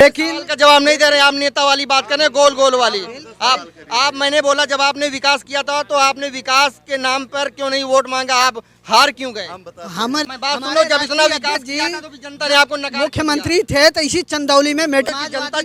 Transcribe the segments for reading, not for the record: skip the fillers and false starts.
लेकिन का जवाब नहीं दे रहे। आप नेता वाली बात कर रहे हैं, गोल गोल वाली। आप मैंने बोला जब आपने विकास किया था तो आपने विकास के नाम पर क्यों नहीं वोट मांगा, आप हार क्यों गए? बात सुनो, जब इतना विकास किया था तो जनता ने आपको नकार मुख्यमंत्री थे तो इसी चंदौली में जनता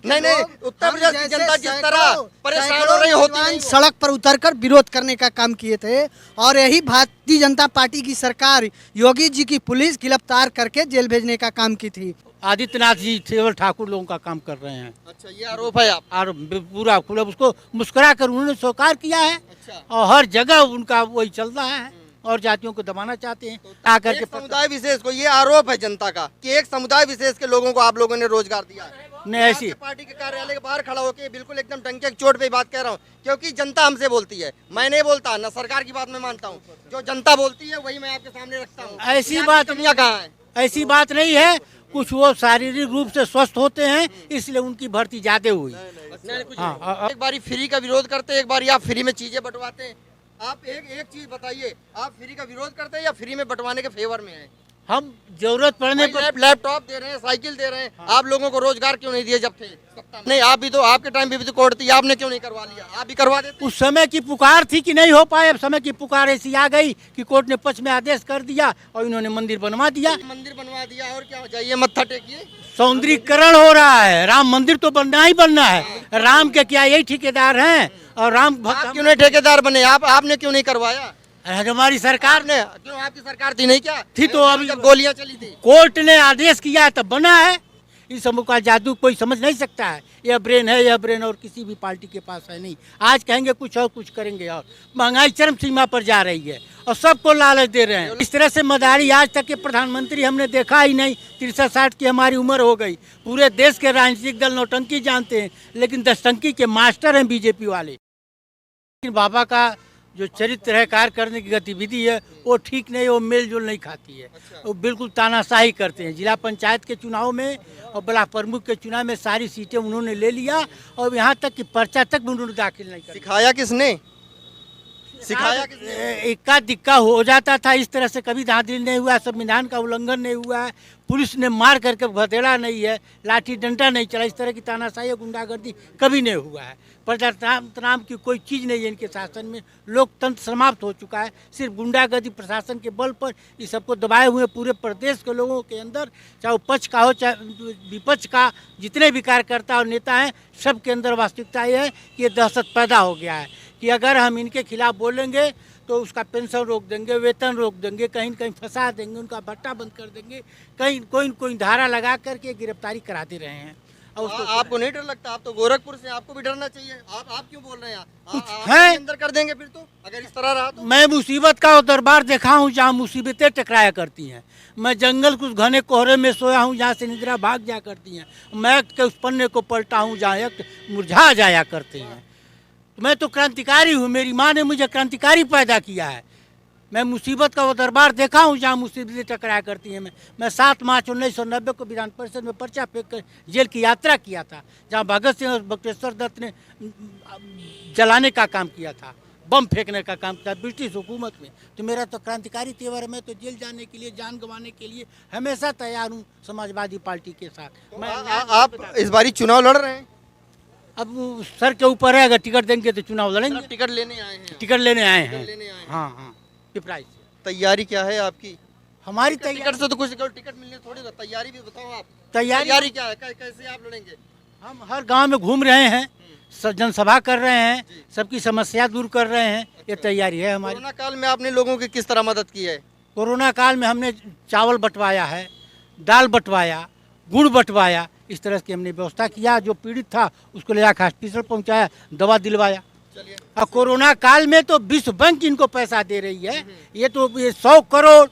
नहीं उत्तर प्रदेश की जनता जिस तरह परेशान हो रही होती सड़क पर उतरकर विरोध करने का काम किए थे और यही भारतीय जनता पार्टी की सरकार योगी जी की पुलिस गिरफ्तार करके जेल भेजने का काम की थी। आदित्यनाथ जी केवल ठाकुर लोगों का काम कर रहे हैं। अच्छा, ये आरोप है आप? और पूरा खुला उसको मुस्कुरा कर उन्होंने स्वीकार किया है। अच्छा। और हर जगह उनका वही चल रहा है और जातियों को दबाना चाहते हैं। आकर के समुदाय विशेष को, ये आरोप है जनता का कि एक समुदाय विशेष के लोगों को आप लोगों ने रोजगार दिया है। नहीं ऐसी पार्टी के कार्यालय के बाहर खड़ा होकर बिल्कुल एकदम डंके की चोट पे बात कह रहा हूँ, क्योंकि जनता हमसे बोलती है, मैं नहीं बोलता ना, सरकार की बात मैं मानता हूँ। जो जनता बोलती है वही मैं आपके सामने रखता हूँ। ऐसी बात कहाँ है? ऐसी बात नहीं है। कुछ वो शारीरिक रूप से स्वस्थ होते हैं इसलिए उनकी भर्ती ज्यादा हुई। एक बारी फ्री का विरोध करते, एक बारी आप फ्री में चीजें बंटवाते हैं। आप एक चीज बताइए, आप फ्री का विरोध करते हैं या फ्री में बंटवाने के फेवर में हैं? हम जरूरत पड़ने पर लैपटॉप दे रहे हैं, साइकिल दे रहे हैं। आप लोगों को रोजगार क्यों नहीं दिए जब थे? नहीं, आप भी तो, आपके टाइम भी तो कोर्ट थी, आपने क्यों नहीं करवा लिया? आप भी करवा देते। उस समय की पुकार थी कि नहीं हो पाए, अब समय की पुकार ऐसी आ गई कि कोर्ट ने पक्ष में आदेश कर दिया और इन्होंने मंदिर बनवा दिया। मंदिर बनवा दिया और क्या हो जाइए, मत्था टेकिए। सौंदर्यीकरण हो रहा है, राम मंदिर तो बनना ही बनना है। राम के क्या यही ठेकेदार हैं? और राम भक्त क्यों नहीं ठेकेदार बने? आपने क्यों नहीं करवाया? हमारी सरकार ने, क्यों आपकी सरकार थी नहीं क्या? थी तो अभी जब गोलियां चली थी कोर्ट ने आदेश किया है तब बना है। इस समूह का जादू कोई समझ नहीं सकता है। यह ब्रेन है, यह ब्रेन और किसी भी पार्टी के पास है नहीं। आज कहेंगे कुछ और कुछ करेंगे और महंगाई चरम सीमा पर जा रही है और सबको लालच दे रहे हैं। इस तरह से मदारी आज तक के प्रधानमंत्री हमने देखा ही नहीं। 63-60 की हमारी उम्र हो गई। पूरे देश के राजनीतिक दल नौटंकी जानते हैं, लेकिन दसटंकी के मास्टर हैं बीजेपी वाले। लेकिन बाबा का जो चरित्र है, कार्य करने की गतिविधि है, वो ठीक नहीं, वो मेल जोल नहीं खाती है। वो बिल्कुल तानाशाही करते हैं। जिला पंचायत के चुनाव में और ब्लॉक प्रमुख के चुनाव में सारी सीटें उन्होंने ले लिया और यहाँ तक कि पर्चा तक भी उन्होंने दाखिल नहीं किया। सिखाया किसने? सिखाया किसने? इक्का दिक्का हो जाता था। इस तरह से कभी धांधली नहीं हुआ, संविधान का उल्लंघन नहीं हुआ है, पुलिस ने मार करके भदेड़ा नहीं है, लाठी डंडा नहीं चला, इस तरह की तानाशाही गुंडागर्दी कभी नहीं हुआ है। प्रजातंत्र नाम की कोई चीज़ नहीं है इनके शासन में। लोकतंत्र समाप्त हो चुका है। सिर्फ गुंडागर्दी प्रशासन के बल पर इस सबको दबाए हुए पूरे प्रदेश के लोगों के अंदर, चाहे वो पक्ष का हो चाहे विपक्ष का, जितने भी कार्यकर्ता और नेता हैं, सब के अंदर वास्तविकता ये है कि ये दहशत पैदा हो गया है कि अगर हम इनके खिलाफ बोलेंगे तो उसका पेंशन रोक देंगे, वेतन रोक देंगे, कहीं कहीं फंसा देंगे, उनका भट्टा बंद कर देंगे, कहीं कोई धारा लगा करके गिरफ्तारी करा दे रहे हैं। आपको नहीं डर लगता? आप तो गोरखपुर से, आपको भी डरना चाहिए। आप क्यों बोल रहे हैं? कुछ है अंदर कर देंगे फिर तो, अगर इस तरह रहा तो। मैं मुसीबत का वो दरबार देखा हूँ जहाँ मुसीबतें टकराया करती हैं। मैं जंगल कुछ घने कोहरे में सोया हूँ जहाँ से निद्रा भाग जा करती हैं। मैं के उस पन्ने को पलटा हूँ जहाँ मुरझा जाया करते हैं। मैं तो क्रांतिकारी हूँ, मेरी माँ ने मुझे क्रांतिकारी पैदा किया है। मैं मुसीबत का वो दरबार देखा हूँ जहाँ मुसीबतें टकराया करती हैं। मैं 7 मार्च 1990 को विधान परिषद में पर्चा फेंक कर जेल की यात्रा किया था, जहाँ भगत सिंह और बक्टेश्वर दत्त ने जलाने का काम किया था, बम फेंकने का काम किया ब्रिटिश हुकूमत में। तो मेरा तो क्रांतिकारी तेवर है। मैं तो जेल जाने के लिए, जान गंवाने के लिए हमेशा तैयार हूँ समाजवादी पार्टी के साथ। मैं आप इस बारी चुनाव लड़ रहे हैं? अब सर के ऊपर है, अगर टिकट देंगे तो चुनाव लड़ेंगे। टिकट लेने आए हैं? टिकट लेने आए हैं। हाँ हाँ, पिपराइच से। तैयारी क्या है आपकी? हमारी टिकट से तो कुछ टिकट मिलने थोड़ी ना, तैयारी भी बताओ आप। तैयारी क्या है? कैसे आप लड़ेंगे? हम हर गांव में घूम रहे हैं, जनसभा कर रहे हैं, सबकी समस्या दूर कर रहे हैं। ये तैयारी है हमारी। कोरोना काल में आपने लोगों की किस तरह मदद की है? कोरोना काल में हमने चावल बंटवाया है, दाल बंटवाया, गुड़ बंटवाया, इस तरह की हमने व्यवस्था किया। जो पीड़ित था उसको ले जाकर हॉस्पिटल पहुंचाया, दवा दिलवाया। और कोरोना काल में तो विश्व बैंक इनको पैसा दे रही है। ये तो 100 करोड़,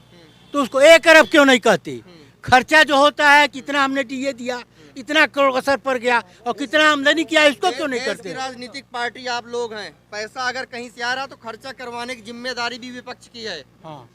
तो उसको 1 अरब क्यों नहीं कहते? खर्चा जो होता है, कितना हमने डीए दिया, इतना करोड़ असर पड़ गया, और कितना आमदनी किया, इसको क्यों नहीं करते? राजनीतिक पार्टी आप लोग हैं, पैसा अगर कहीं से आ रहा तो खर्चा करवाने की जिम्मेदारी भी विपक्ष की है। हाँ,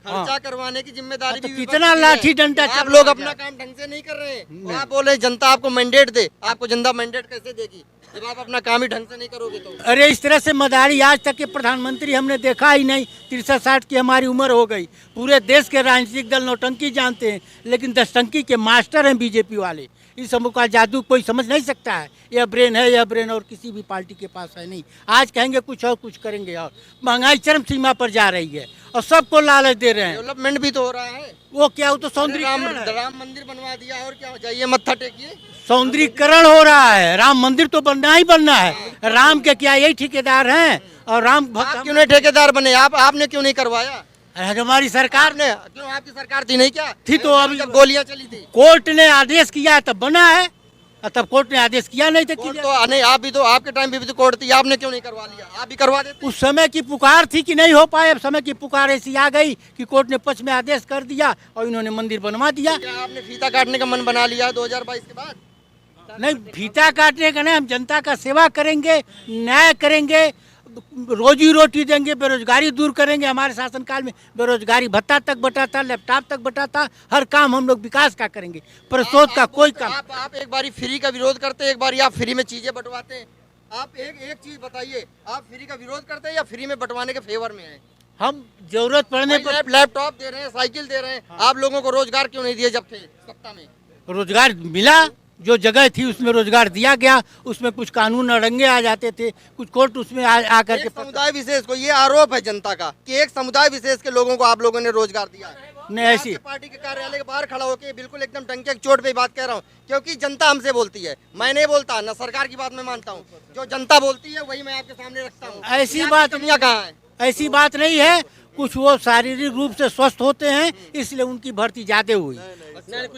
खर्चा करवाने की जिम्मेदारी तो भी कितना लाठी डंडा आप लोग अपना काम ढंग से नहीं कर रहे हैं। आप बोले जनता आपको मैंडेट दे, आपको जनता मैंडेट कैसे देगी जब आप अपना काम ही ढंग से नहीं करोगे तो? अरे इस तरह से मदारी आज तक के प्रधानमंत्री हमने देखा ही नहीं। 63-60 की हमारी उम्र हो गई। पूरे देश के राजनीतिक दल नौटंकी जानते हैं, लेकिन दसटंकी के मास्टर हैं बीजेपी वाले। इस समूह का जादू कोई समझ नहीं सकता है। यह ब्रेन है, यह ब्रेन और किसी भी पार्टी के पास है नहीं। आज कहेंगे कुछ और, कुछ करेंगे और। महंगाई चरम सीमा पर जा रही है और सबको लालच दे रहे हैं। डेवलपमेंट भी तो हो रहा है। वो क्या, वो तो राम सौंदर्यीकरण मंदिर बनवा दिया, और क्या, जाइए मत्था टेकिए। सौंदर्यीकरण हो रहा है। राम मंदिर तो बनना ही बनना है। राम के क्या यही ठेकेदार हैं? और राम आप भक्त क्यों नहीं ठेकेदार बने? आपने क्यों नहीं करवाया? हमारी सरकार ने क्यों, आपकी सरकार थी नहीं क्या? थी तो अभी जब गोलियां चली थी कोर्ट ने आदेश किया तब बना है, और तब कोर्ट ने आदेश किया नहीं था। कोर्ट तो नहीं, आप भी तो, आपके टाइम पे भी तो कोर्ट थी, आपने क्यों नहीं करवा लिया? आप भी करवा देते। उस समय की पुकार थी कि नहीं हो पाए। अब समय की पुकार ऐसी आ गई कि कोर्ट ने पक्ष में आदेश कर दिया और इन्होंने मंदिर बनवा दिया। क्या आपने फीता काटने का मन बना लिया 2022 के बाद? नहीं, फीता काटने का नहीं, हम जनता का सेवा करेंगे, न्याय करेंगे, रोजी रोटी देंगे, बेरोजगारी दूर करेंगे। हमारे शासनकाल में बेरोजगारी भत्ता तक बटा था, लैपटॉप तक बटा था। हर काम हम लोग विकास का करेंगे, परिशोध का कोई काम। आप एक बारी फ्री का विरोध करते हैं, एक बारी आप फ्री में चीजें बंटवाते हैं। आप एक चीज बताइए, आप फ्री का विरोध करते हैं या फ्री में बंटवाने के फेवर में हैं? हम जरूरत पड़ने पर लैपटॉप दे रहे हैं, साइकिल दे रहे हैं। आप लोगों को रोजगार क्यों नहीं दिए जब थे सत्ता में? रोजगार मिला, जो जगह थी उसमें रोजगार दिया गया। उसमें कुछ कानून अड़ंगे आ जाते थे, कुछ कोर्ट उसमें आकर के। समुदाय विशेष को, ये आरोप है जनता का कि एक समुदाय विशेष के लोगों को आप लोगों ने रोजगार दिया है। नहीं, ऐसी पार्टी के कार्यालय के बाहर खड़ा होकर बिल्कुल एकदम टंके की चोट पे बात कह रहा हूँ, क्योंकि जनता हमसे बोलती है। मैं नहीं बोलता, न सरकार की बात मैं मानता हूँ। जो जनता बोलती है वही मैं आपके सामने रखता हूँ। ऐसी बात दुनिया कहाँ है? ऐसी बात नहीं है। कुछ वो शारीरिक रूप से स्वस्थ होते हैं, इसलिए उनकी भर्ती ज्यादा हुई।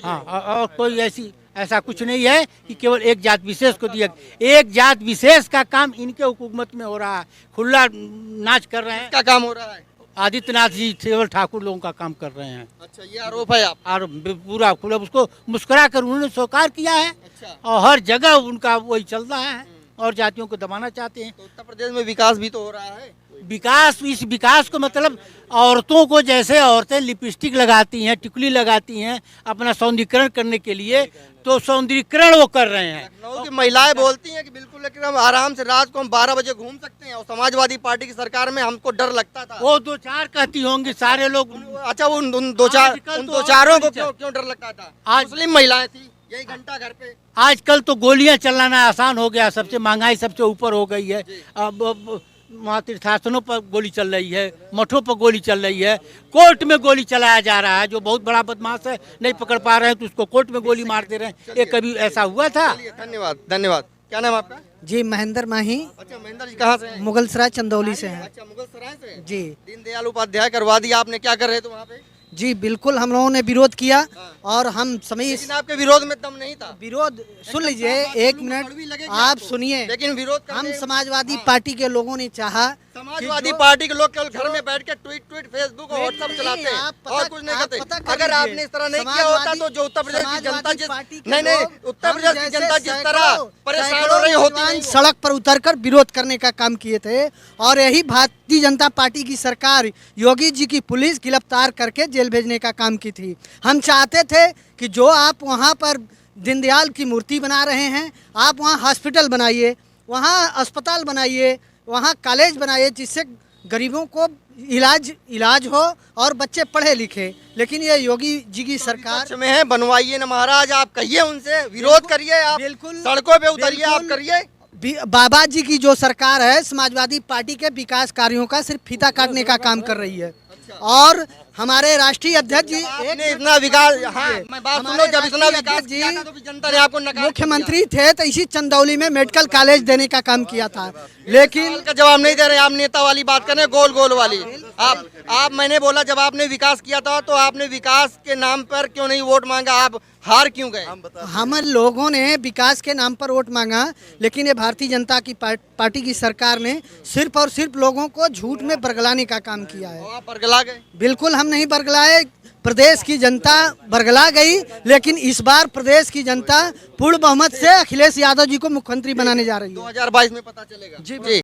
हाँ, और कोई ऐसा कुछ नहीं है कि केवल एक जात विशेष को दिया। एक जात विशेष का काम इनके हुकूमत में हो रहा है। खुला नाच कर रहे हैं। क्या काम हो रहा है? आदित्यनाथ जी केवल ठाकुर लोगों का काम कर रहे हैं। अच्छा, ये आरोप है आप? और पूरा खुला उसको मुस्कुरा कर उन्होंने स्वीकार किया है। अच्छा। और हर जगह उनका वही चल रहा है और जातियों को दबाना चाहते हैं। तो उत्तर प्रदेश में विकास भी तो हो रहा है। विकास, इस विकास को मतलब औरतों को, जैसे औरतें लिपस्टिक लगाती हैं, टिकुली लगाती हैं अपना सौंदर्यीकरण करने के लिए, तो सौंदर्यीकरण वो कर रहे हैं। लखनऊ की महिलाएं बोलती हैं कि बिल्कुल एकदम आराम से रात को हम 12 बजे घूम सकते हैं, और समाजवादी पार्टी की सरकार में हमको डर लगता था। वो दो चार कहती होंगी, सारे लोग। अच्छा, उन दो चारों को क्यों डर लगता था? आज मुस्लिम महिलाएं थी, यही घंटा घर पे। आजकल तो गोलियां चलाना आसान हो गया, सबसे महंगाई सबसे ऊपर हो गई है। अब वहाँ तीर्थासनों पर गोली चल रही है, मठों पर गोली चल रही है, कोर्ट में गोली चलाया जा रहा है। जो बहुत बड़ा बदमाश है, नहीं पकड़ पा रहे हैं तो उसको कोर्ट में गोली मार दे रहे हैं। ये कभी ऐसा हुआ था? धन्यवाद, धन्यवाद। क्या नाम आपका? जी महेंद्र माही। अच्छा, महेंद्र जी कहाँ से हैं? मुगलसराय चंदौली से हैं। अच्छा, मुगलसराय से हैं। जी। दीनदयाल उपाध्याय करवा दिया आपने, क्या कर रहे थे वहाँ पे? जी बिल्कुल, हम लोगों ने विरोध किया और हम समय लेकिन आपके विरोध में दम नहीं था। विरोध सुन लीजिए, एक मिनट आप सुनिए। लेकिन विरोध हम समाजवादी पार्टी के लोगों ने चाहा, समाजवादी पार्टी के लोग केवल घर में बैठ के ट्वीट फेसबुक और व्हाट्सएप चलाते हैं और कुछ नहीं करते। अगर आपने इस तरह नहीं किया होता तो जो उत्तर प्रदेश की जनता उत्तर प्रदेश की जनता जिस तरह परेशान हो रही होती, सड़क पर उतरकर विरोध करने का काम किए थे। और यही भारतीय जनता पार्टी की सरकार योगी जी की पुलिस गिरफ्तार करके जेल भेजने का काम की थी। हम चाहते थे कि जो आप वहाँ पर दीनदयाल की मूर्ति बना रहे हैं, आप वहाँ हॉस्पिटल बनाइए, वहाँ अस्पताल बनाइए, वहाँ कॉलेज बनाइए, जिससे गरीबों को इलाज हो और बच्चे पढ़े लिखे। लेकिन ये योगी जी की सरकार में है, बनवाइए ना महाराज। आप कहिए उनसे, विरोध करिए, आप बिल्कुल सड़कों पे उतरिए, आप करिए। बाबा जी की जो सरकार है, समाजवादी पार्टी के विकास कार्यों का सिर्फ फीता काटने का काम कर रही है। और हमारे राष्ट्रीय अध्यक्ष जी आपने इतना विकास, हाँ, मैं बात सुनो, जब इतना विकास किया था तो जनता ने आपको नकार मुख्यमंत्री थे तो इसी चंदौली में मेडिकल कॉलेज देने का काम किया था। लेकिन का जवाब नहीं दे रहे। आप नेता वाली बात कर रहे हैं, गोल गोल वाली। आप मैंने बोला जब आपने विकास किया था तो आपने विकास के नाम पर क्यों नहीं वोट मांगा? आप हार क्यों गए? हम लोगों ने विकास के नाम पर वोट मांगा, लेकिन ये भारतीय जनता की पार्टी की सरकार ने सिर्फ और सिर्फ लोगों को झूठ में बरगलाने का काम किया है। आप बरगला गए? बिल्कुल हम नहीं बरगलाए, प्रदेश की जनता बरगला गई। लेकिन इस बार प्रदेश की जनता पूर्ण बहुमत से अखिलेश यादव जी को मुख्यमंत्री बनाने जा रही है। 2022 में पता चलेगा। जी।